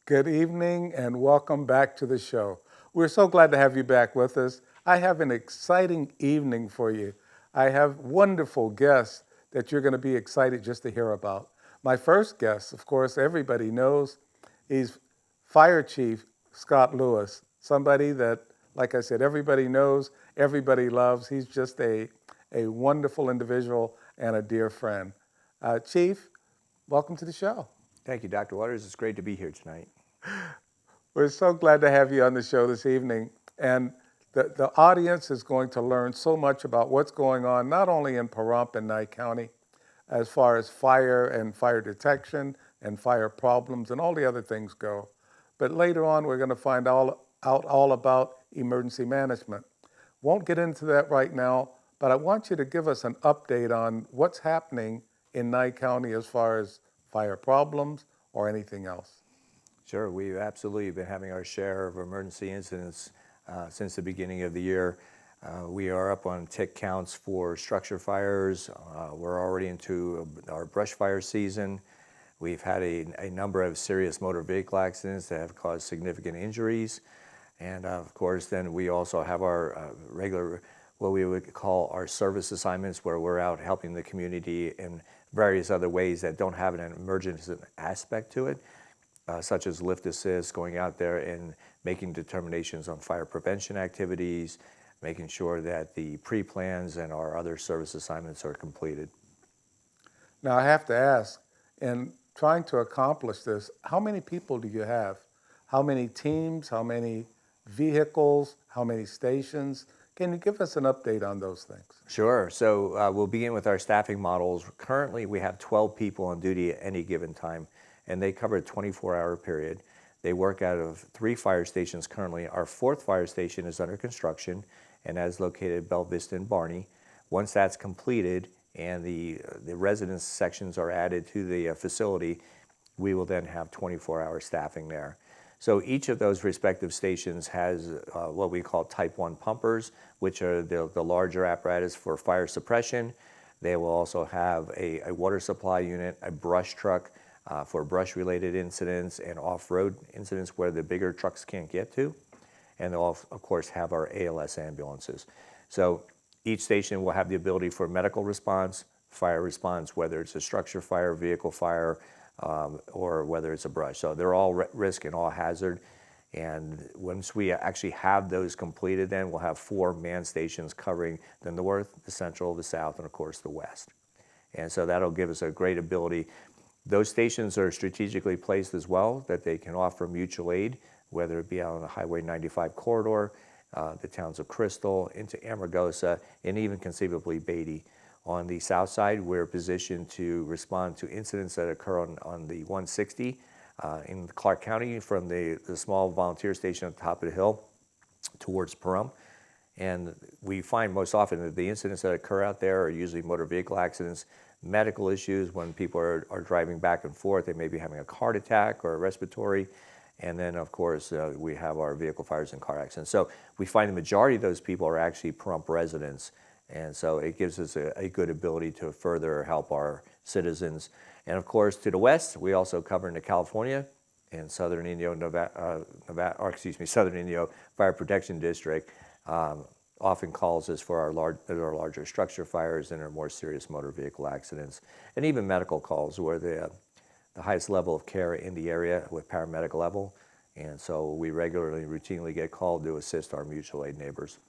Good evening and welcome back to the show. We're so glad to have you back with us. I have an exciting evening for you. I have wonderful guests that you're going to be excited just to hear about. My first guest, of course, everybody knows, he's Fire Chief Scott Lewis, somebody that, like I said, everybody knows, everybody loves. He's just a wonderful individual and a dear friend. Chief, welcome to the show. Thank you, Dr. Waters. It's great to be here tonight. We're so glad to have you on the show this evening. And the audience is going to learn so much about what's going on, not only in Pahrump and Nye County, as far as fire and fire detection and fire problems and all the other things go. But later on, we're going to find out all about emergency management. Won't get into that right now, but I want you to give us an update on what's happening in Nye County as far as fire problems or anything else. Sure, we've absolutely been having our share of emergency incidents since the beginning of the year. We are up on tick counts for structure fires. We're already into our brush fire season. We've had a number of serious motor vehicle accidents that have caused significant injuries. And of course, then we also have our regular, what we would call our service assignments, where we're out helping the community in various other ways that don't have an emergency aspect to it, such as lift assist, going out there and making determinations on fire prevention activities, making sure that the pre-plans and our other service assignments are completed. Now I have to ask, in trying to accomplish this, how many people do you have? How many teams? How many vehicles? How many stations? Can you give us an update on those things? Sure. So we'll begin with our staffing models. Currently, we have 12 people on duty at any given time, and they cover a 24-hour period. They work out of 3 fire stations currently. Our 4th fire station is under construction, and that is located at Belle Vista and Barney. Once that's completed and the residence sections are added to the facility, we will then have 24-hour staffing there. So each of those respective stations has what we call type 1 pumpers, which are the larger apparatus for fire suppression. They will also have a water supply unit, a brush truck for brush-related incidents and off-road incidents where the bigger trucks can't get to. And they'll, of course, have our ALS ambulances. So each station will have the ability for medical response, fire response, whether it's a structure fire, vehicle fire, or whether it's a brush. So they're all risk and all hazard. And once we actually have those completed, then we'll have 4 man stations covering the north, the central, the south, and of course the west. And so that'll give us a great ability. Those stations are strategically placed as well, that they can offer mutual aid, whether it be out on the Highway 95 corridor, the towns of Crystal, into Amargosa, and even conceivably Beatty. On the south side, we're positioned to respond to incidents that occur on the 160 in Clark County from the small volunteer station at the top of the hill towards Pahrump. And we find most often that the incidents that occur out there are usually motor vehicle accidents, medical issues when people are driving back and forth. They may be having a heart attack or a respiratory. And then, of course, we have our vehicle fires and car accidents. So we find the majority of those people are actually Pahrump residents. And so it gives us a good ability to further help our citizens. And of course, to the west, we also cover into California and Southern Indio, Southern Indio Fire Protection District often calls us for our larger structure fires and our more serious motor vehicle accidents, and even medical calls where the highest level of care in the area with paramedic level. And so we regularly, routinely get called to assist our mutual aid neighbors.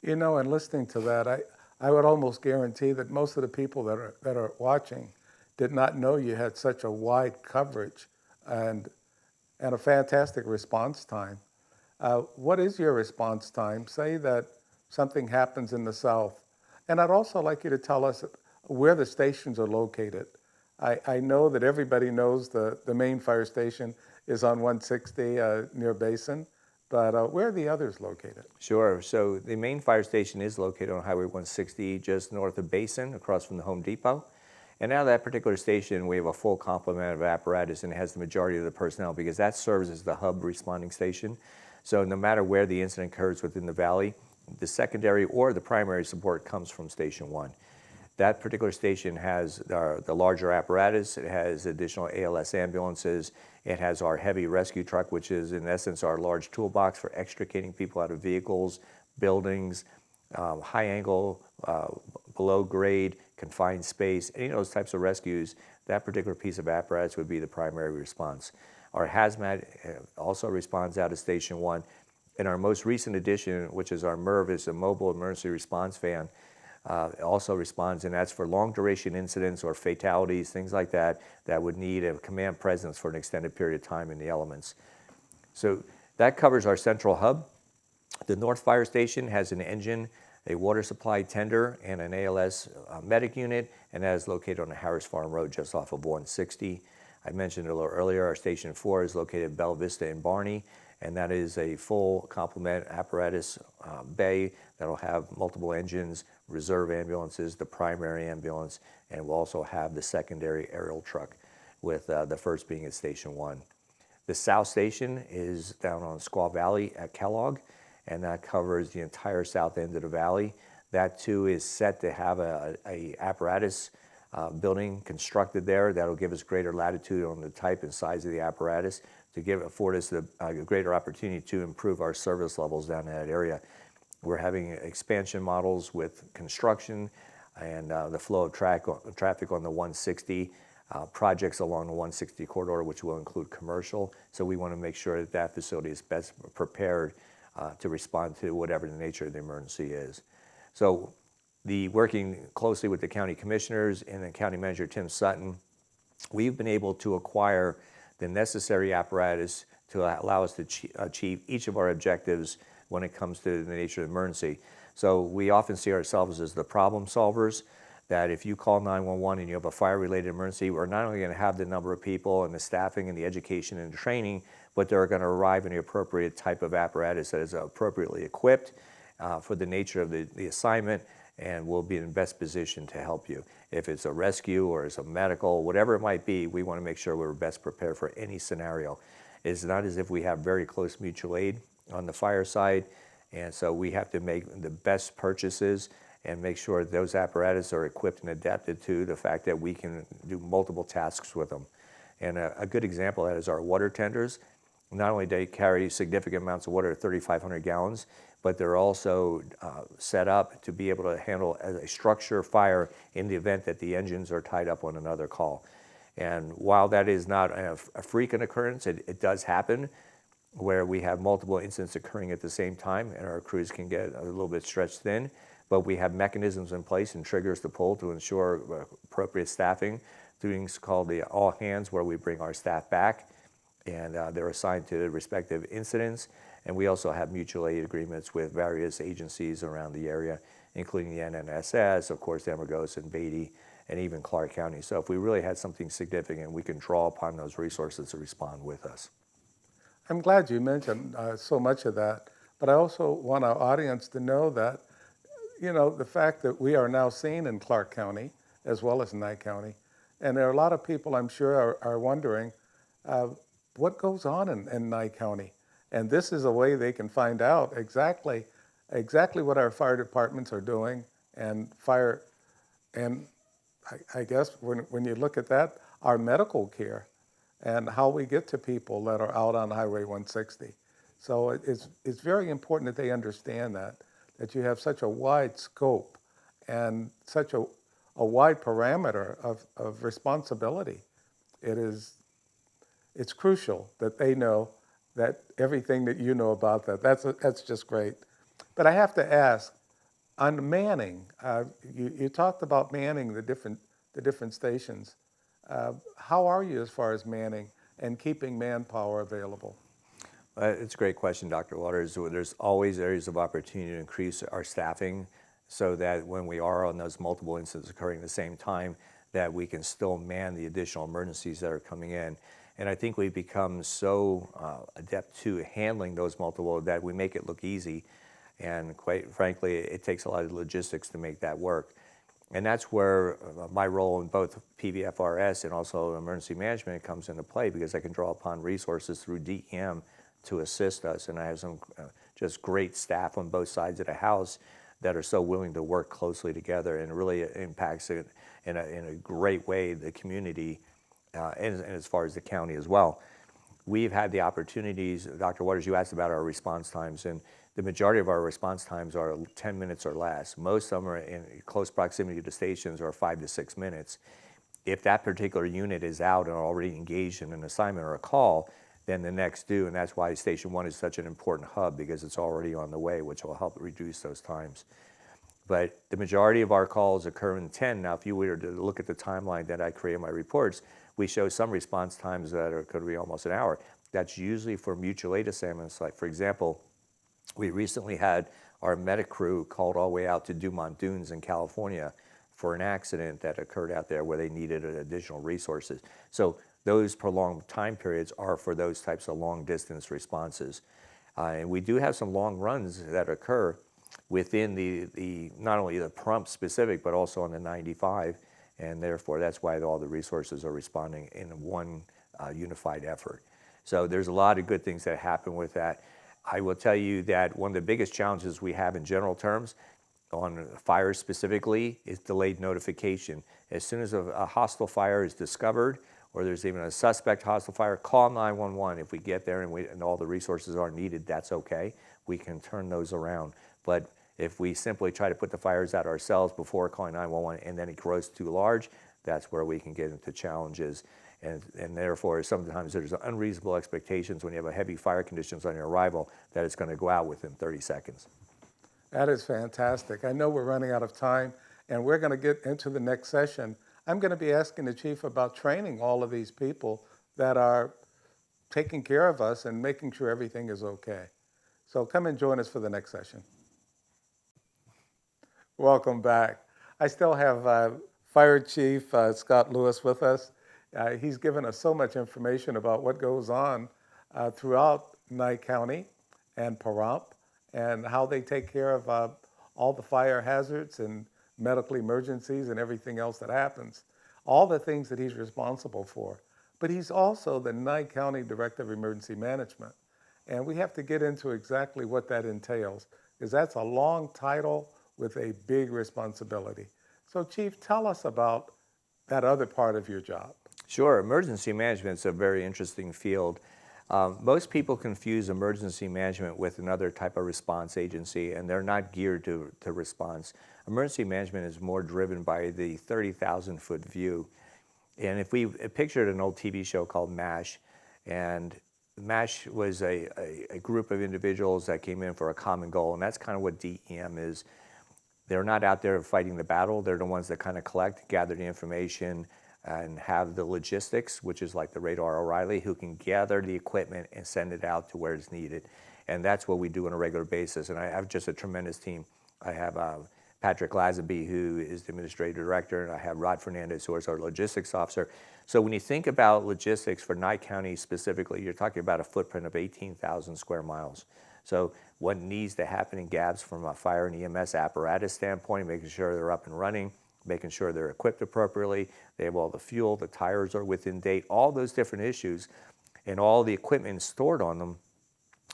You know, and listening to that, I would almost guarantee that most of the people that are watching did not know you had such a wide coverage and a fantastic response time. What is your response time? Say that something happens in the south. And I'd also like you to tell us where the stations are located. I know that everybody knows the main fire station is on 160 near Basin. But where are the others located? Sure. So the main fire station is located on Highway 160, just north of Basin, across from the Home Depot. And now that particular station, we have a full complement of apparatus, and it has the majority of the personnel because that serves as the hub responding station. So no matter where the incident occurs within the valley, the secondary or the primary support comes from Station 1. That particular station has the larger apparatus. It has additional ALS ambulances. It has our heavy rescue truck, which is in essence our large toolbox for extricating people out of vehicles, buildings, high angle, below grade, confined space, any of those types of rescues. That particular piece of apparatus would be the primary response. Our hazmat also responds out of Station 1. And our most recent addition, which is our MERV, is a mobile emergency response van, also responds, and that's for long duration incidents or fatalities, things like that, that would need a command presence for an extended period of time in the elements. So that covers our central hub. The North Fire Station has an engine, a water supply tender, and an ALS medic unit, and that is located on the Harris Farm Road just off of 160. I mentioned a little earlier, our Station 4 is located at Bella Vista in Barney, and that is a full complement apparatus bay that'll have multiple engines, reserve ambulances, the primary ambulance, and we'll also have the secondary aerial truck, with the first being at Station 1. The South Station is down on Squaw Valley at Kellogg, and that covers the entire south end of the valley. That too is set to have a apparatus building constructed there that'll give us greater latitude on the type and size of the apparatus to afford us a greater opportunity to improve our service levels down in that area. We're having expansion models with construction and the flow of traffic on the 160, projects along the 160 corridor, which will include commercial. So we want to make sure that that facility is best prepared to respond to whatever the nature of the emergency is. So working closely with the county commissioners and the county manager, Tim Sutton, we've been able to acquire the necessary apparatus to allow us to achieve each of our objectives when it comes to the nature of the emergency. So we often see ourselves as the problem solvers, that if you call 911 and you have a fire-related emergency, we're not only going to have the number of people and the staffing and the education and the training, but they're going to arrive in the appropriate type of apparatus that is appropriately equipped for the nature of the assignment, and we'll be in the best position to help you. If it's a rescue or it's a medical, whatever it might be, we want to make sure we're best prepared for any scenario. It's not as if we have very close mutual aid on the fire side, and so we have to make the best purchases and make sure those apparatus are equipped and adapted to the fact that we can do multiple tasks with them. And a good example of that is our water tenders. Not only do they carry significant amounts of water, 3,500 gallons, but they're also set up to be able to handle a structure fire in the event that the engines are tied up on another call. And while that is not a frequent occurrence, it does happen where we have multiple incidents occurring at the same time, and our crews can get a little bit stretched thin, but we have mechanisms in place and triggers to pull to ensure appropriate staffing, things called the all hands, where we bring our staff back and they're assigned to the respective incidents. And we also have mutual aid agreements with various agencies around the area, including the NNSS, of course, Amargosa and Beatty, and even Clark County. So if we really had something significant, we can draw upon those resources to respond with us. I'm glad you mentioned so much of that, but I also want our audience to know that, you know, the fact that we are now seen in Clark County as well as Nye County, and there are a lot of people I'm sure are wondering what goes on in Nye County. And this is a way they can find out exactly what our fire departments are doing, and I guess when you look at that, our medical care and how we get to people that are out on Highway 160. So it's very important that they understand that you have such a wide scope and such a wide parameter of responsibility. It's crucial that they know that everything that you know about that. That's just great. But I have to ask, on manning, you talked about manning the different stations. How are you as far as manning and keeping manpower available? It's a great question, Dr. Waters. There's always areas of opportunity to increase our staffing so that when we are on those multiple incidents occurring at the same time, that we can still man the additional emergencies that are coming in. And I think we've become so adept to handling those multiple that we make it look easy. And quite frankly, it takes a lot of logistics to make that work. And that's where my role in both PVFRS and also emergency management comes into play, because I can draw upon resources through DEM to assist us. And I have some just great staff on both sides of the house that are so willing to work closely together, and it really impacts it in a great way the community and as far as the county as well. We've had the opportunities, Dr. Waters, you asked about our response times, and the majority of our response times are 10 minutes or less. Most of them are in close proximity to stations or 5 to 6 minutes. If that particular unit is out and already engaged in an assignment or a call, then the next due, and that's why Station 1 is such an important hub, because it's already on the way, which will help reduce those times. But the majority of our calls occur in 10. Now, if you were to look at the timeline that I create in my reports, we show some response times that could be almost an hour. That's usually for mutual aid assignments. Like, for example, we recently had our medic crew called all the way out to Dumont Dunes in California for an accident that occurred out there where they needed additional resources. So those prolonged time periods are for those types of long distance responses. And we do have some long runs that occur within the not only the Pahrump specific, but also on the 95. And therefore, that's why all the resources are responding in one unified effort. So there's a lot of good things that happen with that. I will tell you that one of the biggest challenges we have in general terms on fires specifically is delayed notification. As soon as a hostile fire is discovered, or there's even a suspect hostile fire, call 911. If we get there and all the resources are needed, that's okay. We can turn those around. But if we simply try to put the fires out ourselves before calling 911 and then it grows too large, that's where we can get into challenges. And therefore, sometimes there's unreasonable expectations when you have a heavy fire conditions on your arrival that it's going to go out within 30 seconds. That is fantastic. I know we're running out of time, and we're going to get into the next session. I'm going to be asking the chief about training all of these people that are taking care of us and making sure everything is okay. So come and join us for the next session. Welcome back. I still have Fire Chief Scott Lewis with us. He's given us so much information about what goes on throughout Nye County and Pahrump, and how they take care of all the fire hazards and medical emergencies and everything else that happens, all the things that he's responsible for. But he's also the Nye County Director of Emergency Management. And we have to get into exactly what that entails, because that's a long title with a big responsibility. So Chief, tell us about that other part of your job. Sure, emergency management is a very interesting field. Most people confuse emergency management with another type of response agency, and they're not geared to response. Emergency management is more driven by the 30,000-foot view. And if we pictured an old TV show called MASH, and MASH was a group of individuals that came in for a common goal, and that's kind of what DEM is. They're not out there fighting the battle. They're the ones that kind of collect, gather the information, and have the logistics, which is like the Radar O'Reilly, who can gather the equipment and send it out to where it's needed. And that's what we do on a regular basis. And I have just a tremendous team. I have Patrick Lazenby, who is the administrative director, and I have Rod Fernandez, who is our logistics officer. So when you think about logistics for Nye County specifically, you're talking about a footprint of 18,000 square miles. So what needs to happen in GABs from a fire and EMS apparatus standpoint, making sure they're up and running, making sure they're equipped appropriately, they have all the fuel, the tires are within date, all those different issues, and all the equipment stored on them,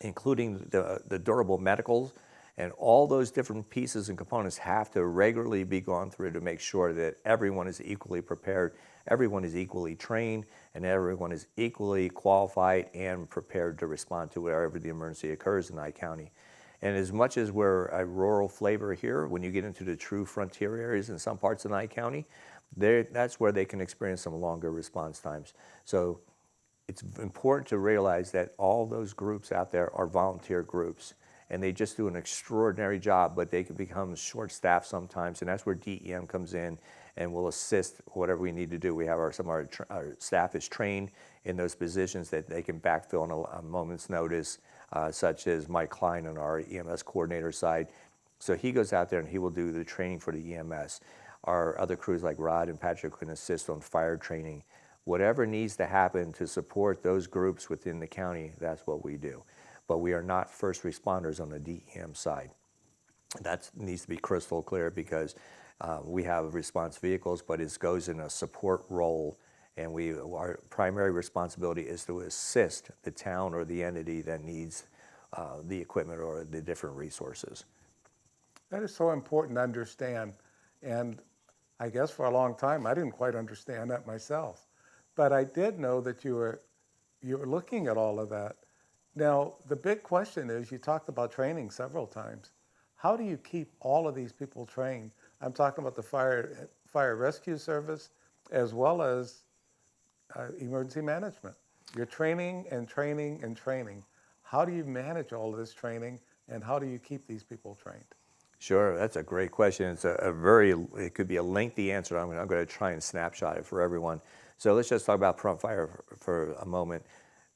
including the durable medicals, and all those different pieces and components have to regularly be gone through to make sure that everyone is equally prepared, everyone is equally trained, and everyone is equally qualified and prepared to respond to wherever the emergency occurs in Nye County. And as much as we're a rural flavor here, when you get into the true frontier areas in some parts of Nye County, that's where they can experience some longer response times. So it's important to realize that all those groups out there are volunteer groups, and they just do an extraordinary job, but they can become short-staffed sometimes, and that's where DEM comes in and will assist whatever we need to do. We have some of our staff is trained in those positions that they can backfill on a moment's notice, such as Mike Klein on our EMS coordinator side. So he goes out there and he will do the training for the EMS. Our other crews like Rod and Patrick can assist on fire training. Whatever needs to happen to support those groups within the county, that's what we do. But we are not first responders on the DEM side. That needs to be crystal clear, because we have response vehicles, but it goes in a support role, and our primary responsibility is to assist the town or the entity that needs the equipment or the different resources. That is so important to understand. And I guess for a long time, I didn't quite understand that myself. But I did know that you were looking at all of that. Now, the big question is, you talked about training several times. How do you keep all of these people trained? I'm talking about the fire rescue service as well as emergency management. You're training and training and training. How do you manage all of this training, and how do you keep these people trained? Sure, that's a great question. It's it could be a lengthy answer. I'm going to try and snapshot it for everyone. So let's just talk about prompt fire for a moment.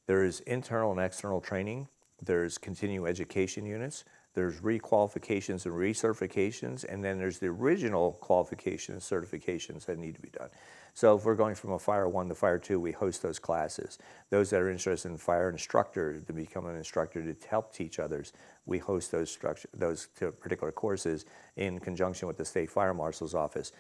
There's internal and external training. There's continuing education units. There's requalifications and recertifications, and then there's the original qualifications and certifications that need to be done. So if we're going from a Fire 1 to Fire 2, we host those classes. Those that are interested in fire instructor, to become an instructor to help teach others, we host those particular courses in conjunction with the State Fire Marshal's Office.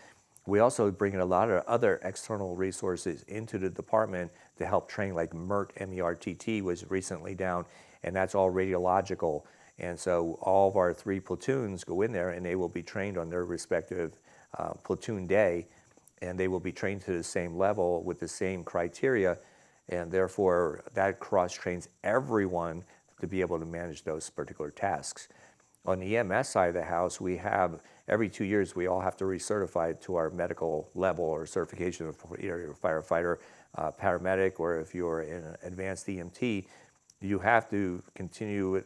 We also bring in a lot of other external resources into the department to help train, like MERT, M-E-R-T-T was recently down, and that's all radiological. And so all of our 3 platoons go in there and they will be trained on their respective platoon day, and they will be trained to the same level with the same criteria, and therefore that cross-trains everyone to be able to manage those particular tasks. On the EMS side of the house, we have, every 2 years, we all have to recertify to our medical level or certification, either you're a firefighter, paramedic, or if you're an advanced EMT, you have to continue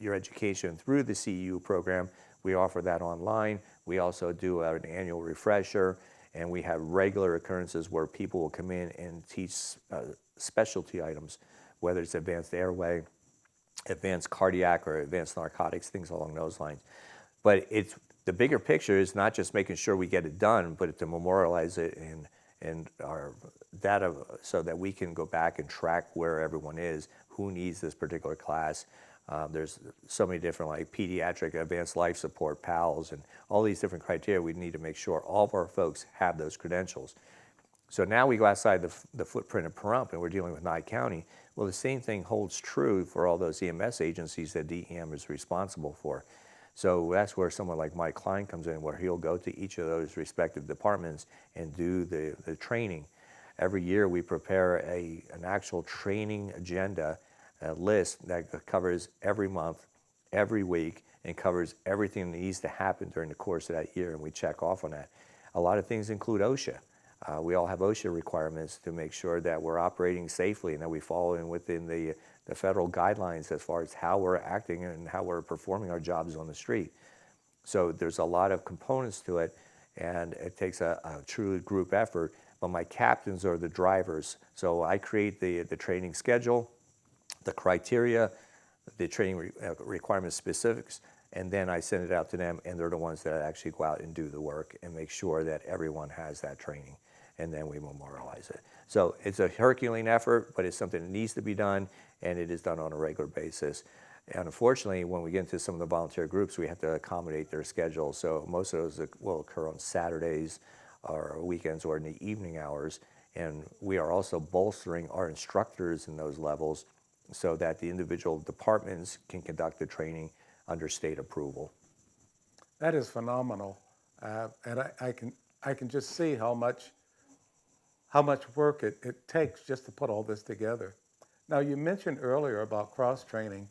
your education through the CEU program. We offer that online. We also do an annual refresher, and we have regular occurrences where people will come in and teach specialty items, whether it's advanced airway, advanced cardiac, or advanced narcotics, things along those lines. But the bigger picture is not just making sure we get it done, but to memorialize it in our data so that we can go back and track where everyone is, who needs this particular class. There's so many different, like pediatric advanced life support, PALS, and all these different criteria. We need to make sure all of our folks have those credentials. So now we go outside the footprint of Pahrump, and we're dealing with Nye County. Well, the same thing holds true for all those EMS agencies that DEM is responsible for. So that's where someone like Mike Klein comes in, where he'll go to each of those respective departments and do the training. Every year we prepare an actual training agenda, a list that covers every month, every week, and covers everything that needs to happen during the course of that year, and we check off on that. A lot of things include OSHA. We all have OSHA requirements to make sure that we're operating safely and that we follow within the federal guidelines as far as how we're acting and how we're performing our jobs on the street. So there's a lot of components to it, and it takes a true group effort, but my captains are the drivers. So I create the training schedule, the criteria, the training requirement specifics, and then I send it out to them, and they're the ones that actually go out and do the work and make sure that everyone has that training, and then we memorialize it. So it's a Herculean effort, but it's something that needs to be done, and it is done on a regular basis. And unfortunately, when we get into some of the volunteer groups, we have to accommodate their schedules. So most of those will occur on Saturdays or weekends or in the evening hours. And we are also bolstering our instructors in those levels so that the individual departments can conduct the training under state approval. That is phenomenal, and I can just see how much work it takes just to put all this together. Now, you mentioned earlier about cross-training,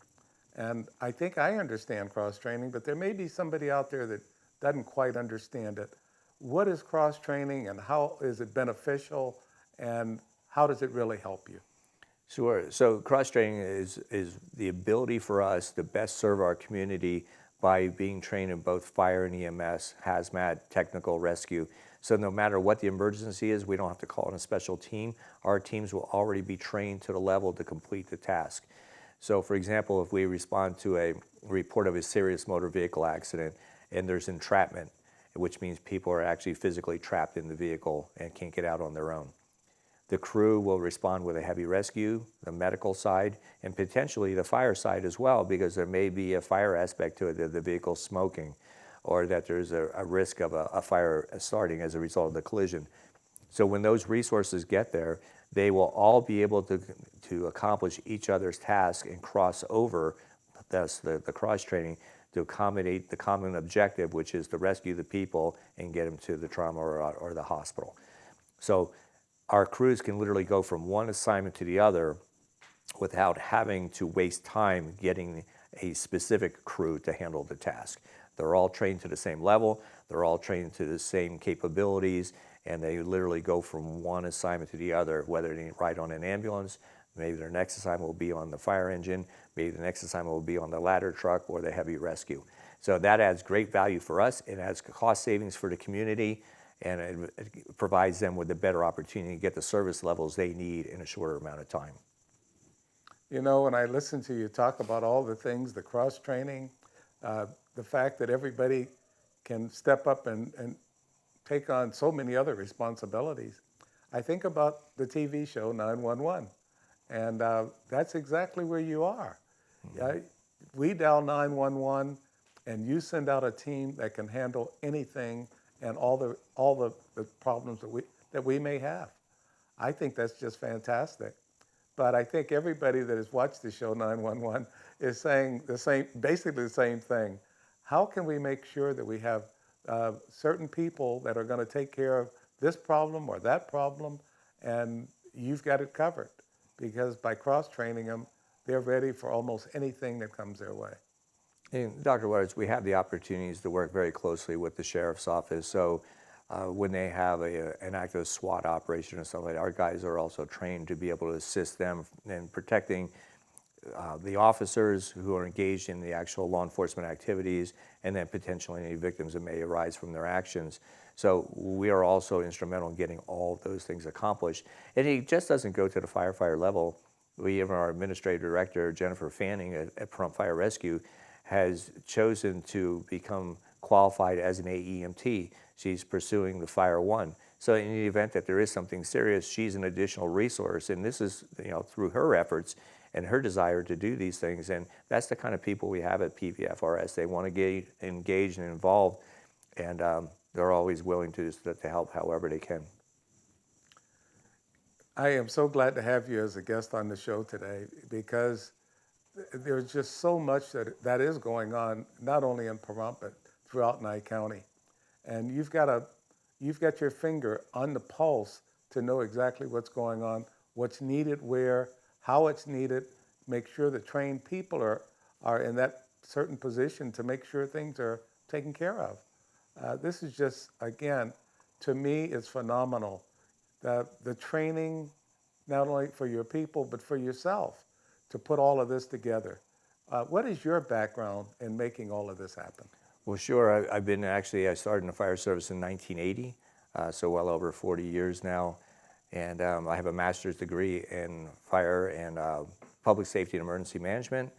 and I think I understand cross-training, but there may be somebody out there that doesn't quite understand it. What is cross-training, and how is it beneficial, and how does it really help you? Sure. So cross-training is the ability for us to best serve our community by being trained in both fire and EMS, hazmat, technical rescue. So no matter what the emergency is, we don't have to call in a special team. Our teams will already be trained to the level to complete the task. So for example, if we respond to a report of a serious motor vehicle accident and there's entrapment, which means people are actually physically trapped in the vehicle and can't get out on their own, the crew will respond with a heavy rescue, the medical side, and potentially the fire side as well, because there may be a fire aspect to it, that the vehicle's smoking, or that there's a risk of a fire starting as a result of the collision. So when those resources get there, they will all be able to accomplish each other's task and cross over, that's the cross-training, to accommodate the common objective, which is to rescue the people and get them to the trauma or the hospital. So our crews can literally go from one assignment to the other without having to waste time getting a specific crew to handle the task. They're all trained to the same level, they're all trained to the same capabilities, and they literally go from one assignment to the other, whether they ride on an ambulance, maybe their next assignment will be on the fire engine, maybe the next assignment will be on the ladder truck or the heavy rescue. So that adds great value for us, it adds cost savings for the community, and it provides them with a better opportunity to get the service levels they need in a shorter amount of time. You know, when I listen to you talk about all the things, the cross-training, the fact that everybody can step up and take on so many other responsibilities, I think about the TV show 911, and that's exactly where you are. Mm-hmm. We dial 911, and you send out a team that can handle anything and all the problems that we may have. I think that's just fantastic. But I think everybody that has watched the show 911 is saying basically the same thing. How can we make sure that we have certain people that are going to take care of this problem or that problem, and you've got it covered? Because by cross-training them, they're ready for almost anything that comes their way. And Dr. Waters, we have the opportunities to work very closely with the sheriff's office. So when they have an active SWAT operation or something like that, our guys are also trained to be able to assist them in protecting the officers who are engaged in the actual law enforcement activities, and then potentially any victims that may arise from their actions. So we are also instrumental in getting all of those things accomplished. And it just doesn't go to the firefighter level. We have our administrative director, Jennifer Fanning at Prompt Fire Rescue, has chosen to become qualified as an AEMT. She's pursuing the Fire 1. So in the event that there is something serious, she's an additional resource, and this is, you know, through her efforts and her desire to do these things. And that's the kind of people we have at PVFRS. They want to get engaged and involved, and they're always willing to help however they can. I am so glad to have you as a guest on the show today, because there's just so much that is going on, not only in Pahrump, but throughout Nye County. And you've got your finger on the pulse to know exactly what's going on, what's needed where, how it's needed, make sure that trained people are in that certain position to make sure things are taken care of. This is just, again, to me, it's phenomenal. The training, not only for your people, but for yourself, to put all of this together. What is your background in making all of this happen? Well, sure. I started in the fire service in 1980, so well over 40 years now. And I have a master's degree in fire and public safety and emergency management.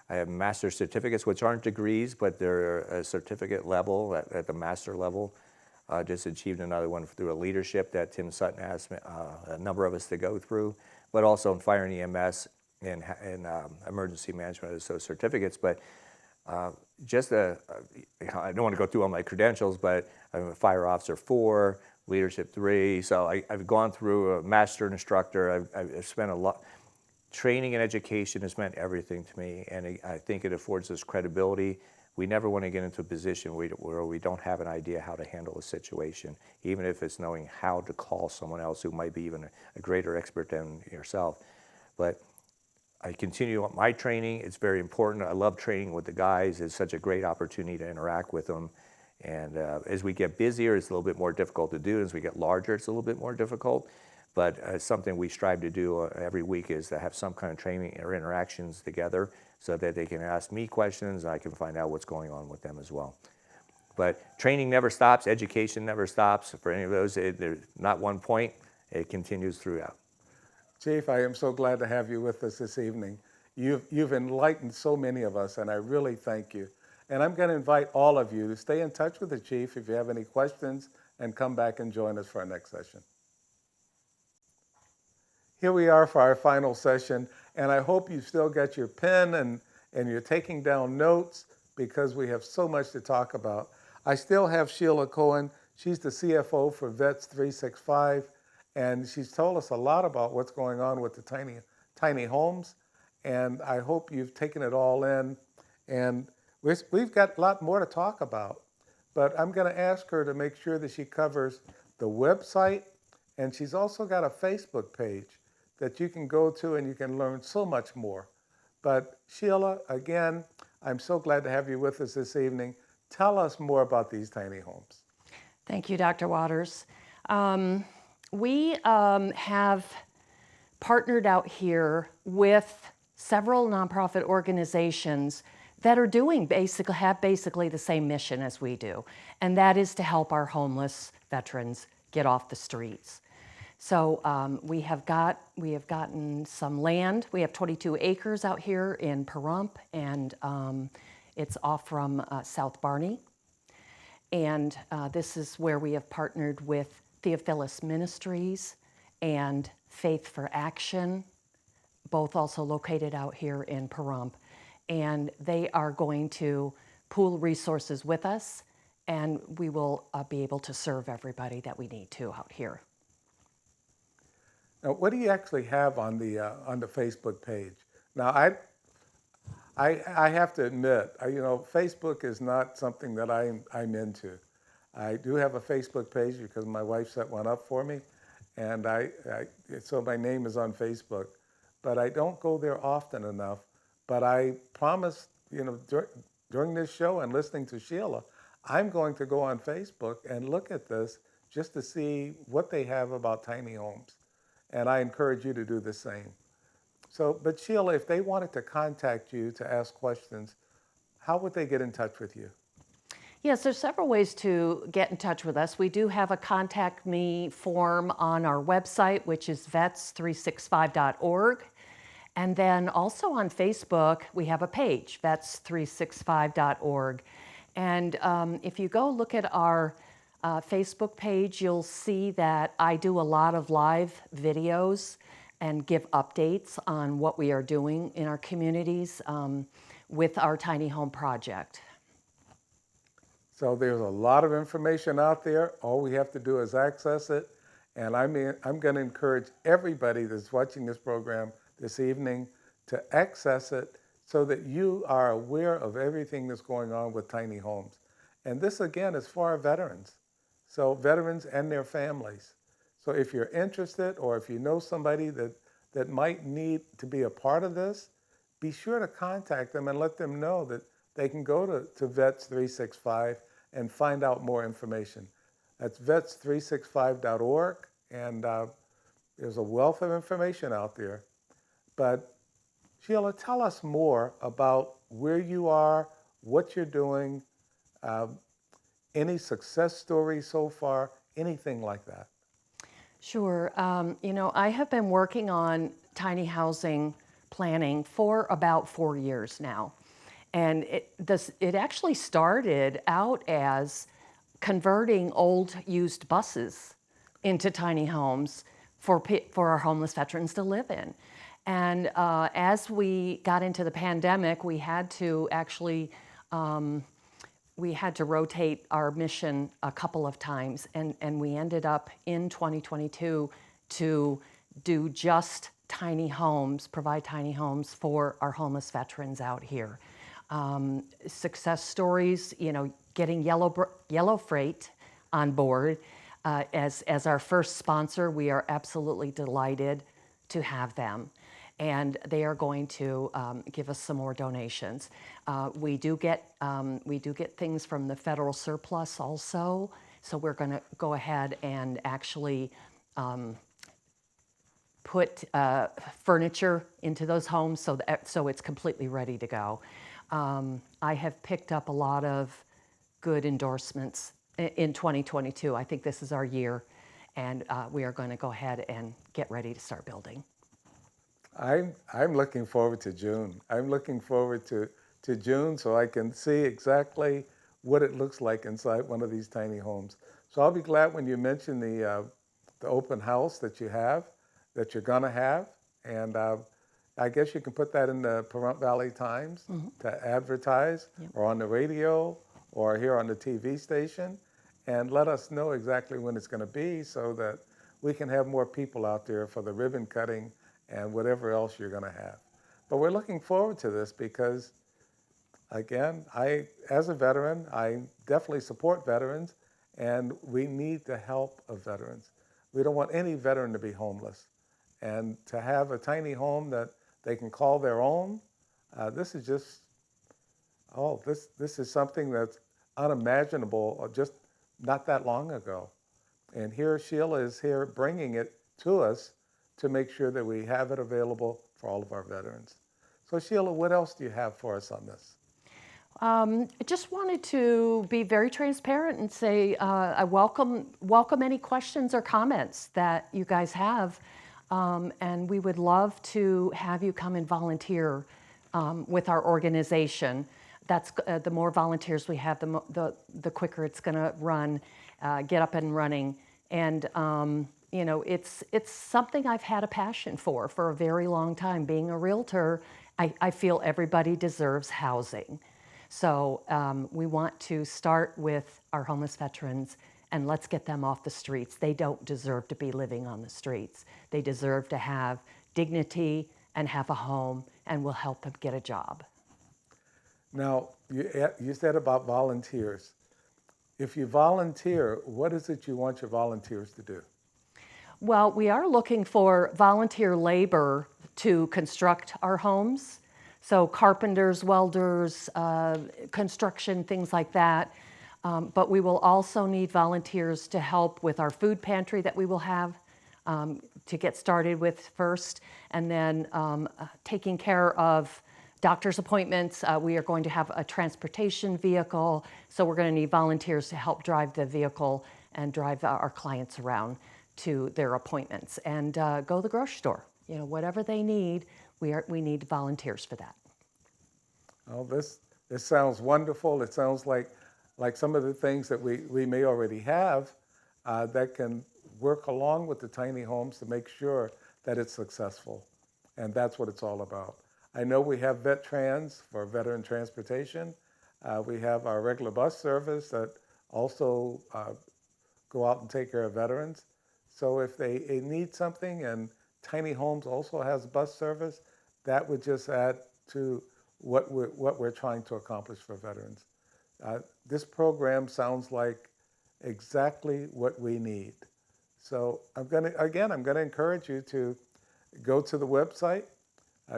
I have master's certificates, which aren't degrees, but they're a certificate level at the master level. Just achieved another one through a leadership that Tim Sutton asked a number of us to go through, but also in fire and EMS and emergency management as those certificates. But I don't want to go through all my credentials, but I'm a fire officer 4, leadership 3. So I've gone through a master instructor. I've spent a lot. Training and education has meant everything to me, and I think it affords us credibility. We never want to get into a position where we don't have an idea how to handle a situation, even if it's knowing how to call someone else who might be even a greater expert than yourself. But I continue my training. It's very important. I love training with the guys. It's such a great opportunity to interact with them. And as we get busier, it's a little bit more difficult to do. As we get larger, it's a little bit more difficult. But something we strive to do every week is to have some kind of training or interactions together so that they can ask me questions and I can find out what's going on with them as well. But training never stops. Education never stops. For any of those, there's not one point. It continues throughout. Chief, I am so glad to have you with us this evening. You've enlightened so many of us, and I really thank you. And I'm going to invite all of you to stay in touch with the Chief if you have any questions, and come back and join us for our next session. Here we are for our final session, and I hope you've still got your pen and you're taking down notes, because we have so much to talk about. I still have Sheila Cohen. She's the CFO for Vets365, and she's told us a lot about what's going on with the tiny homes, and I hope you've taken it all in. And We've got a lot more to talk about, but I'm going to ask her to make sure that she covers the website, and she's also got a Facebook page that you can go to and you can learn so much more. But Sheila, again, I'm so glad to have you with us this evening. Tell us more about these tiny homes. Thank you, Dr. Waters. We have partnered out here with several nonprofit organizations that are have basically the same mission as we do, and that is to help our homeless veterans get off the streets. So we have gotten some land. We have 22 acres out here in Pahrump, and it's off from South Barney. And this is where we have partnered with Theophilus Ministries and Faith for Action, both also located out here in Pahrump. And they are going to pool resources with us, and we will be able to serve everybody that we need to out here. Now, what do you actually have on the Facebook page? Now, I have to admit, Facebook is not something that I'm into. I do have a Facebook page because my wife set one up for me, and so my name is on Facebook, but I don't go there often enough. But I promise, during this show and listening to Sheila, I'm going to go on Facebook and look at this just to see what they have about tiny homes. And I encourage you to do the same. So, but Sheila, if they wanted to contact you to ask questions, how would they get in touch with you? Yes, there's several ways to get in touch with us. We do have a contact me form on our website, which is vets365.org. And then also on Facebook, we have a page, vets365.org. And if you go look at our Facebook page, you'll see that I do a lot of live videos and give updates on what we are doing in our communities with our tiny home project. So there's a lot of information out there. All we have to do is access it. And I'm going to encourage everybody that's watching this program this evening to access it so that you are aware of everything that's going on with tiny homes. And this, again, is for our veterans. So veterans and their families. So if you're interested, or if you know somebody that might need to be a part of this, be sure to contact them and let them know that they can go to Vets365 and find out more information. That's vets365.org, and there's a wealth of information out there. But Sheila, tell us more about where you are, what you're doing, any success stories so far, anything like that. Sure. I have been working on tiny housing planning for about 4 years now. And it actually started out as converting old used buses into tiny homes for our homeless veterans to live in. And as we got into the pandemic, we had to actually rotate our mission a couple of times, and we ended up in 2022 to do just tiny homes, provide tiny homes for our homeless veterans out here. Success stories, getting Yellow Freight on board as our first sponsor. We are absolutely delighted to have them, and they are going to give us some more donations. We do get things from the federal surplus also, so we're going to go ahead and actually put furniture into those homes so it's completely ready to go. I have picked up a lot of good endorsements in 2022. I think this is our year, and we are going to go ahead and get ready to start building. I'm looking forward to June. I'm looking forward to June so I can see exactly what it looks like inside one of these tiny homes. So I'll be glad when you mention the open house that you're gonna have, and I guess you can put that in the Pahrump Valley Times to advertise, or on the radio, or here on the TV station, and let us know exactly when it's going to be so that we can have more people out there for the ribbon cutting and whatever else you're going to have. But we're looking forward to this because again, as a veteran, I definitely support veterans, and we need the help of veterans. We don't want any veteran to be homeless. And to have a tiny home that they can call their own, this is just, this is something that's unimaginable just not that long ago. And here Sheila is here bringing it to us to make sure that we have it available for all of our veterans. So Sheila, what else do you have for us on this? I just wanted to be very transparent and say I welcome any questions or comments that you guys have, and we would love to have you come and volunteer with our organization. That's the more volunteers we have, the quicker it's going to run, get up and running, and you know, it's something I've had a passion for a very long time. Being a realtor, I feel everybody deserves housing. So we want to start with our homeless veterans and let's get them off the streets. They don't deserve to be living on the streets. They deserve to have dignity and have a home, and we'll help them get a job. Now, you said about volunteers. If you volunteer, what is it you want your volunteers to do? Well, we are looking for volunteer labor to construct our homes. So carpenters, welders, construction, things like that. But we will also need volunteers to help with our food pantry that we will have to get started with first. And then taking care of doctor's appointments. We are going to have a transportation vehicle. So we're going to need volunteers to help drive the vehicle and drive our clients around to their appointments and go to the grocery store. You know, whatever they need, we need volunteers for that. Oh, this sounds wonderful. It sounds like some of the things that we may already have that can work along with the tiny homes to make sure that it's successful. And that's what it's all about. I know we have VetTrans for veteran transportation. We have our regular bus service that also go out and take care of veterans. So if they need something, and Tiny Homes also has bus service, that would just add to what we're trying to accomplish for veterans. This program sounds like exactly what we need. So I'm going to encourage you to go to the website,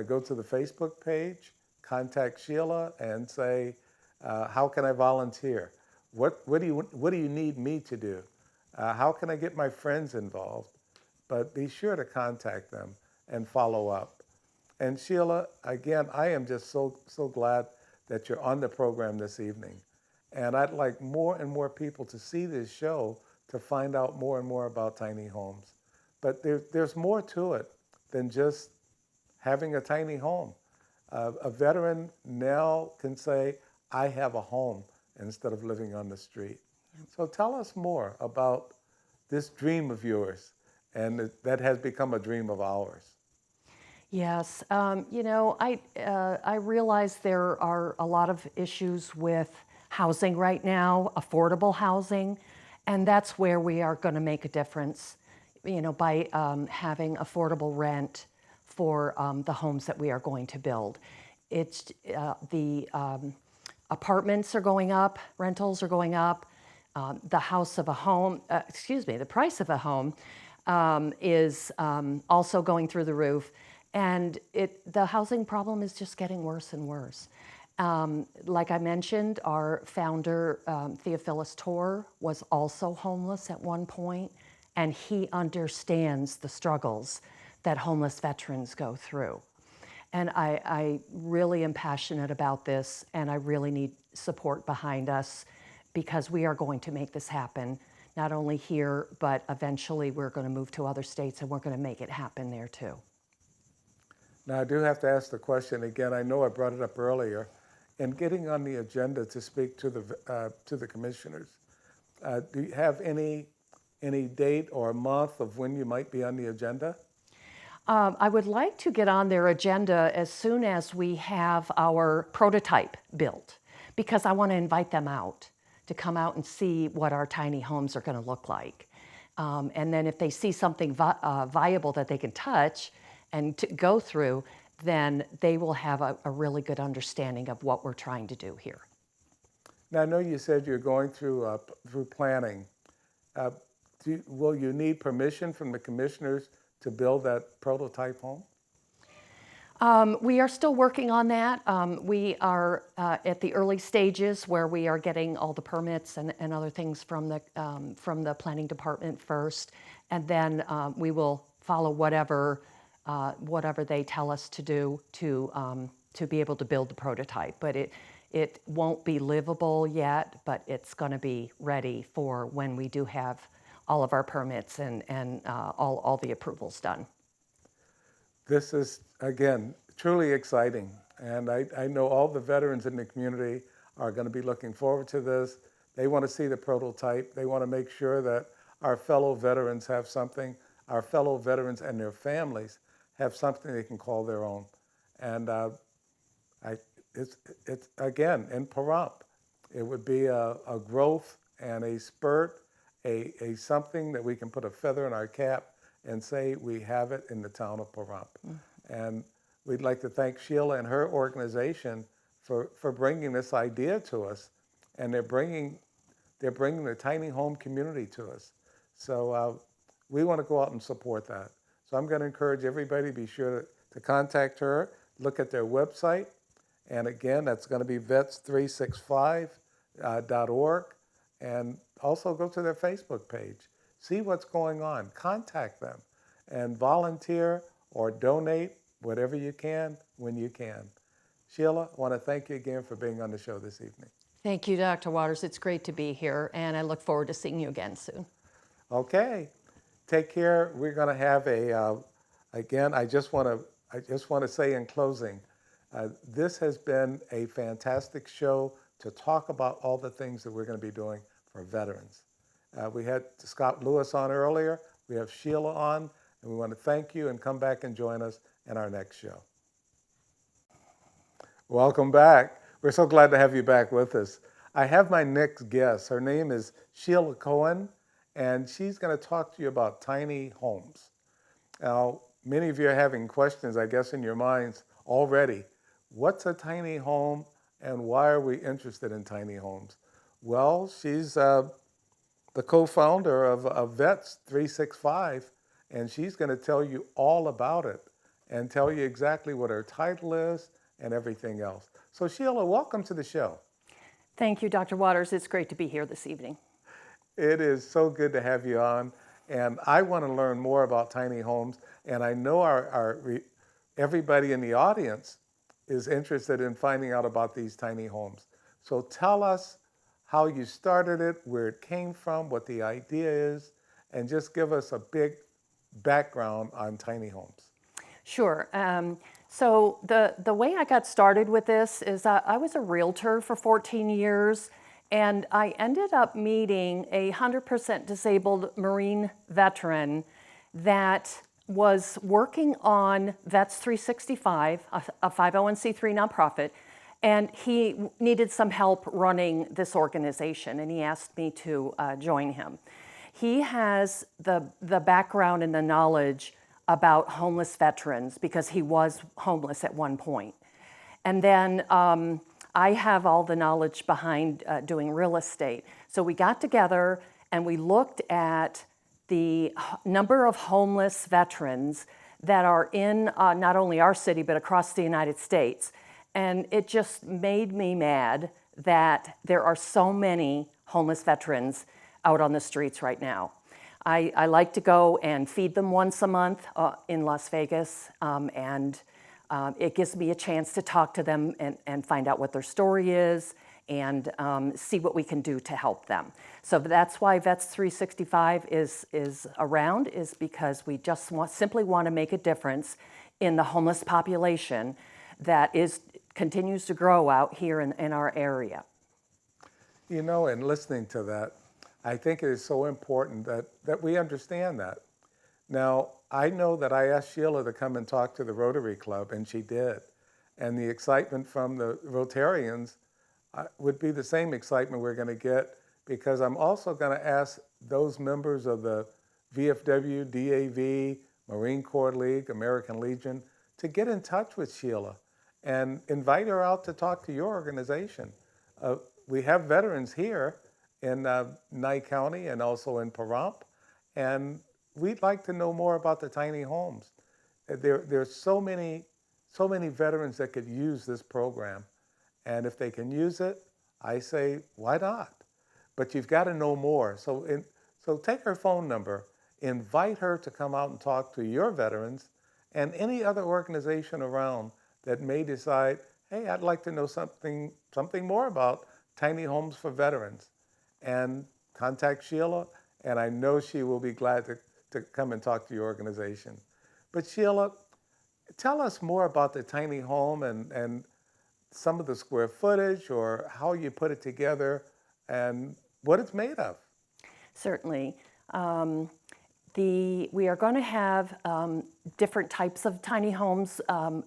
go to the Facebook page, contact Sheila and say, how can I volunteer? What do you need me to do? How can I get my friends involved? But be sure to contact them and follow up. And Sheila, again, I am just so glad that you're on the program this evening. And I'd like more and more people to see this show to find out more and more about tiny homes. But there's more to it than just having a tiny home. A veteran now can say, I have a home instead of living on the street. So tell us more about this dream of yours, and that has become a dream of ours. Yes, you know, I realize there are a lot of issues with housing right now, affordable housing, and that's where we are going to make a difference, you know, by having affordable rent for the homes that we are going to build. It's the apartments are going up, rentals are going up, the price of a home is also going through the roof. And the housing problem is just getting worse and worse. Like I mentioned, our founder, Theophilus Torr, was also homeless at one point, and he understands the struggles that homeless veterans go through. And I really am passionate about this, and I really need support behind us because we are going to make this happen, not only here, but eventually we're going to move to other states and we're going to make it happen there too. Now, I do have to ask the question again. I know I brought it up earlier. In getting on the agenda to speak to the commissioners, do you have any date or month of when you might be on the agenda? I would like to get on their agenda as soon as we have our prototype built, because I want to invite them out to come out and see what our tiny homes are going to look like. And then if they see something viable that they can touch and to go through, then they will have a really good understanding of what we're trying to do here. Now, I know you said you're going through planning. Uh, will you need permission from the commissioners to build that prototype home? We are still working on that. We are at the early stages where we are getting all the permits and other things from the planning department first, and then we will follow whatever they tell us to do to be able to build the prototype. But it won't be livable yet, but it's going to be ready for when we do have all of our permits and all the approvals done. This is, again, truly exciting. And I know all the veterans in the community are going to be looking forward to this. They want to see the prototype. They want to make sure that our fellow veterans have something, our fellow veterans and their families have something they can call their own. And it's again, in Pahrump, it would be a growth and a spurt, a something that we can put a feather in our cap and say we have it in the town of Pahrump. And we'd like to thank Sheila and her organization for bringing this idea to us, and they're bringing the tiny home community to us. So we want to go out and support that. So I'm going to encourage everybody to be sure to contact her, look at their website, and again, that's going to be vets365.org, and also go to their Facebook page. See what's going on. Contact them and volunteer or donate whatever you can when you can. Sheila, I want to thank you again for being on the show this evening. Thank you, Dr. Waters. It's great to be here, and I look forward to seeing you again soon. Okay, take care. We're going to have again, I just want to say in closing, this has been a fantastic show to talk about all the things that we're going to be doing for veterans. We had Scott Lewis on earlier. We have Sheila on, and we want to thank you and come back and join us in our next show. Welcome back. We're so glad to have you back with us. I have my next guest. Her name is Sheila Cohen, and she's going to talk to you about tiny homes. Now, many of you are having questions, I guess, in your minds already. What's a tiny home, and why are we interested in tiny homes? Well, she's the co-founder of Vets365, and she's going to tell you all about it and tell you exactly what her title is and everything else. So Sheila, welcome to the show. Thank you, Dr. Waters. It's great to be here this evening. It is so good to have you on, and I want to learn more about tiny homes, and I know everybody in the audience is interested in finding out about these tiny homes. So tell us how you started it, where it came from, what the idea is, and just give us a big background on tiny homes. Sure. So the way I got started with this is I was a realtor for 14 years, and I ended up meeting a 100% disabled Marine veteran that was working on Vets365, a 501c3 nonprofit, and he needed some help running this organization, and he asked me to join him. He has the background and the knowledge about homeless veterans because he was homeless at one point. And then I have all the knowledge behind doing real estate. So we got together and we looked at the number of homeless veterans that are in not only our city, but across the United States. And it just made me mad that there are so many homeless veterans out on the streets right now. I like to go and feed them once a month in Las Vegas, and it gives me a chance to talk to them and find out what their story is and see what we can do to help them. So that's why Vets365 is around, is because we just simply want to make a difference in the homeless population that continues to grow out here in our area. You know, and listening to that, I think it is so important that we understand that. Now, I know that I asked Sheila to come and talk to the Rotary Club, and she did. And the excitement from the Rotarians would be the same excitement we're going to get, because I'm also going to ask those members of the VFW, DAV, Marine Corps League, American Legion, to get in touch with Sheila and invite her out to talk to your organization. We have veterans here in Nye County and also in Pahrump, and we'd like to know more about the tiny homes. There's so many veterans that could use this program, and if they can use it, I say, why not? But you've got to know more. So take her phone number, invite her to come out and talk to your veterans and any other organization around that may decide, hey, I'd like to know something more about tiny homes for veterans. And contact Sheila, and I know she will be glad to come and talk to your organization. But Sheila, tell us more about the tiny home and some of the square footage or how you put it together and what it's made of. Certainly. We are going to have different types of tiny homes.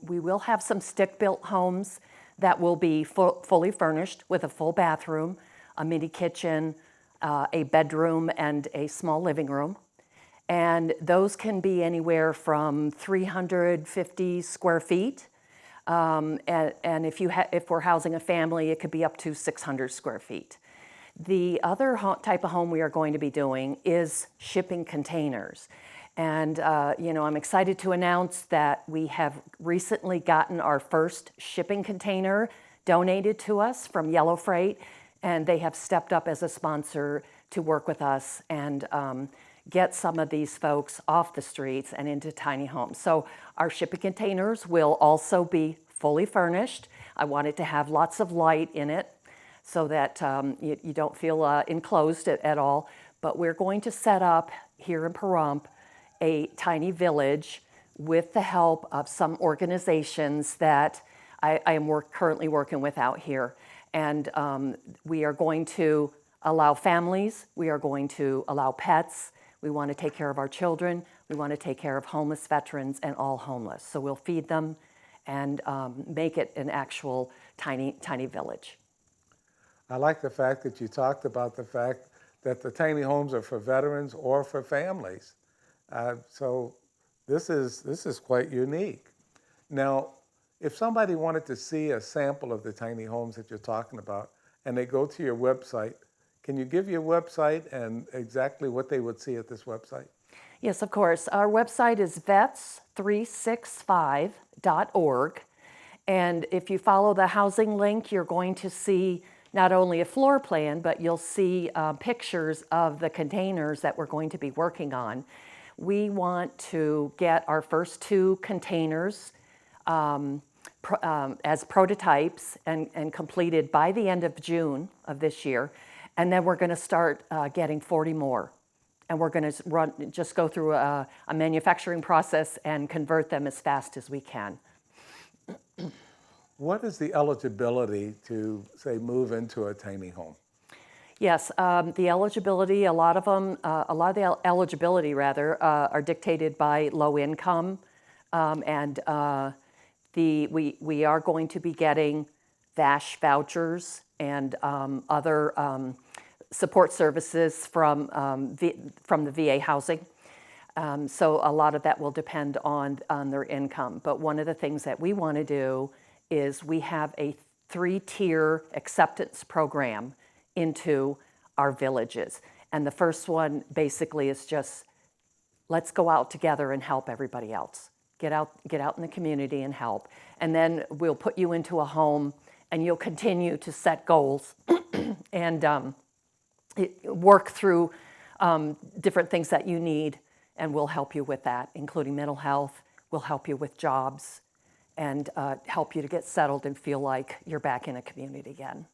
We will have some stick-built homes that will be fully furnished with a full bathroom, a mini kitchen, a bedroom, and a small living room. And those can be anywhere from 350 square feet. And if we're housing a family, it could be up to 600 square feet. The other type of home we are going to be doing is shipping containers. And I'm excited to announce that we have recently gotten our first shipping container donated to us from Yellow Freight, and they have stepped up as a sponsor to work with us and get some of these folks off the streets and into tiny homes. So our shipping containers will also be fully furnished. I want it to have lots of light in it so that you don't feel enclosed at all. But we're going to set up here in Pahrump a tiny village with the help of some organizations that I am currently working with out here. And we are going to allow families, we are going to allow pets, we want to take care of our children, we want to take care of homeless veterans and all homeless. So we'll feed them and make it an actual tiny village. I like the fact that you talked about the fact that the tiny homes are for veterans or for families. So this is quite unique. Now, if somebody wanted to see a sample of the tiny homes that you're talking about and they go to your website, can you give your website and exactly what they would see at this website? Yes, of course. Our website is vets365.org. And if you follow the housing link, you're going to see not only a floor plan, but you'll see pictures of the containers that we're going to be working on. We want to get our first 2 containers as prototypes and completed by the end of June of this year. And then we're going to start getting 40 more. And we're going to just go through a manufacturing process and convert them as fast as we can. What is the eligibility to, say, move into a tiny home? Yes, the eligibility, a lot of the eligibility are dictated by low income. And we are going to be getting VASH vouchers and other support services from the VA housing. So a lot of that will depend on their income. But one of the things that we want to do is we have a 3-tier acceptance program into our villages. And the first one basically is just, let's go out together and help everybody else. Get out in the community and help. And then we'll put you into a home and you'll continue to set goals and work through different things that you need, and we'll help you with that, including mental health. We'll help you with jobs and help you to get settled and feel like you're back in a community again.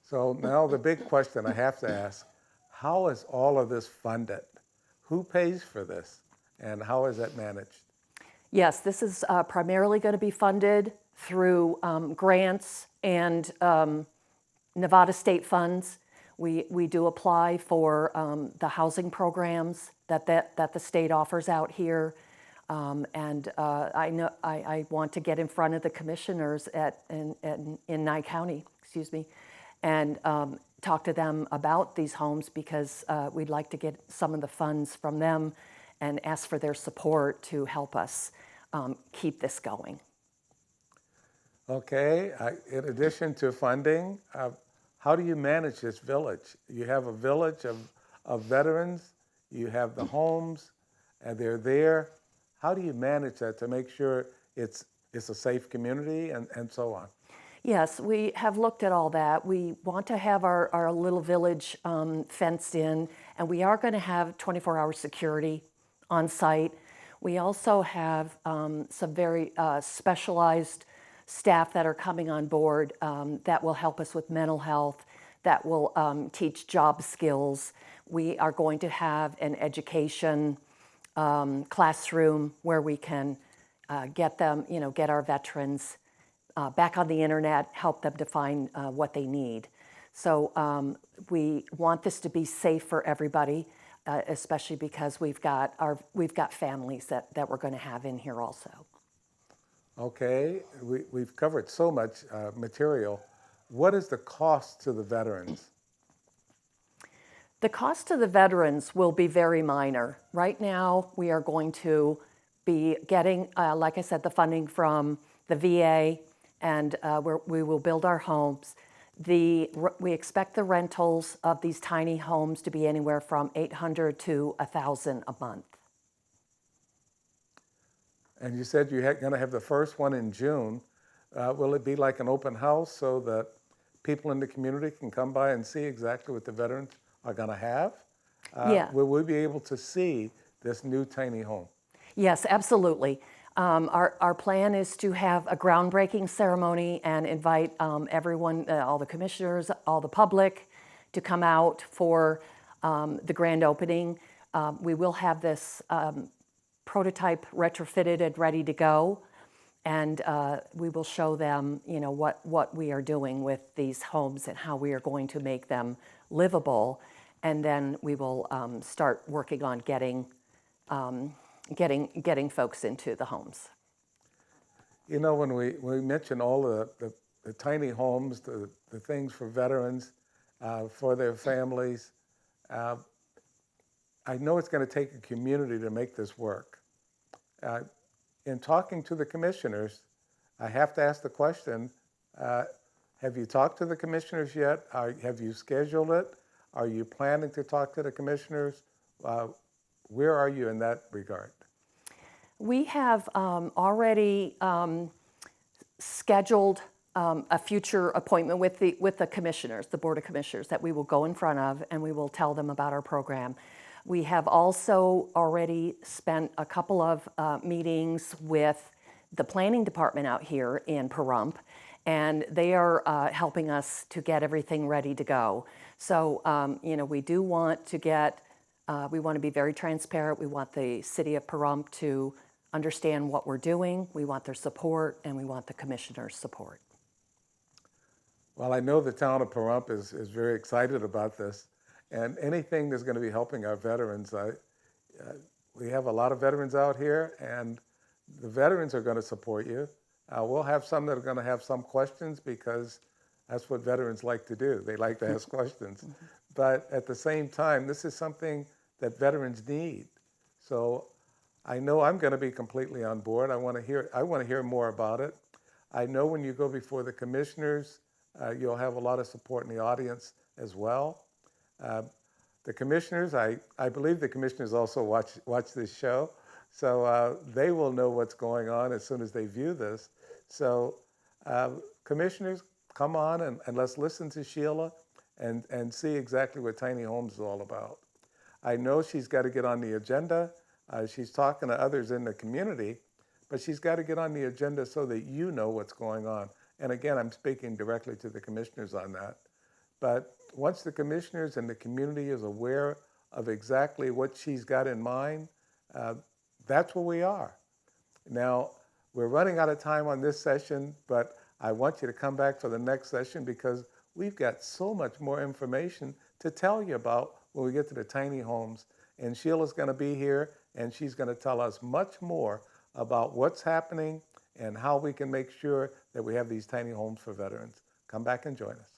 So now the big question I have to ask, how is all of this funded? Who pays for this and how is that managed? Yes, this is primarily going to be funded through grants and Nevada state funds. We do apply for the housing programs that the state offers out here. And I want to get in front of the commissioners in Nye County, and talk to them about these homes because we'd like to get some of the funds from them and ask for their support to help us keep this going. Okay, in addition to funding, how do you manage this village? You have a village of veterans, you have the homes, and they're there. How do you manage that to make sure it's a safe community and so on? Yes, we have looked at all that. We want to have our little village fenced in, and we are going to have 24-hour security on site. We also have some very specialized staff that are coming on board that will help us with mental health, that will teach job skills. We are going to have an education classroom where we can get them, get our veterans back on the internet, help them define what they need. So we want this to be safe for everybody, especially because we've got families that we're going to have in here also. Okay, we've covered so much material. What is the cost to the veterans? The cost to the veterans will be very minor. Right now, we are going to be getting, like I said, the funding from the VA, and we will build our homes. We expect the rentals of these tiny homes to be anywhere from $800 to $1,000 a month. And you said you're going to have the first one in June. Will it be like an open house so that people in the community can come by and see exactly what the veterans are going to have? Yeah. Will we be able to see this new tiny home? Yes, absolutely. Our plan is to have a groundbreaking ceremony and invite everyone, all the commissioners, all the public, to come out for the grand opening. We will have this prototype retrofitted and ready to go, and we will show them, what we are doing with these homes and how we are going to make them livable, and then we will start working on getting folks into the homes. When we mention all the tiny homes, the things for veterans, for their families, I know it's going to take a community to make this work. In talking to the commissioners, I have to ask the question, have you talked to the commissioners yet? Have you scheduled it? Are you planning to talk to the commissioners? Where are you in that regard? We have already scheduled a future appointment with the commissioners, the Board of Commissioners, that we will go in front of, and we will tell them about our program. We have also already spent a couple of meetings with the planning department out here in Pahrump, and they are helping us to get everything ready to go. So, we do want to we want to be very transparent. We want the city of Pahrump to understand what we're doing. We want their support, and we want the commissioners' support. Well, I know the town of Pahrump is very excited about this, and anything that's going to be helping our veterans. We have a lot of veterans out here, and the veterans are going to support you. We'll have some that are going to have some questions because that's what veterans like to do. They like to ask questions. But at the same time, this is something that veterans need. So I know I'm going to be completely on board. I want to hear more about it. I know when you go before the commissioners, you'll have a lot of support in the audience as well. The commissioners, I believe the commissioners also watch this show, so they will know what's going on as soon as they view this. So commissioners, come on and let's listen to Sheila and see exactly what tiny homes is all about. I know she's got to get on the agenda. She's talking to others in the community, but she's got to get on the agenda so that you know what's going on. And again, I'm speaking directly to the commissioners on that. But once the commissioners and the community is aware of exactly what she's got in mind, that's where we are. Now, we're running out of time on this session, but I want you to come back for the next session because we've got so much more information to tell you about when we get to the tiny homes. And Sheila's going to be here, and she's going to tell us much more about what's happening and how we can make sure that we have these tiny homes for veterans. Come back and join us.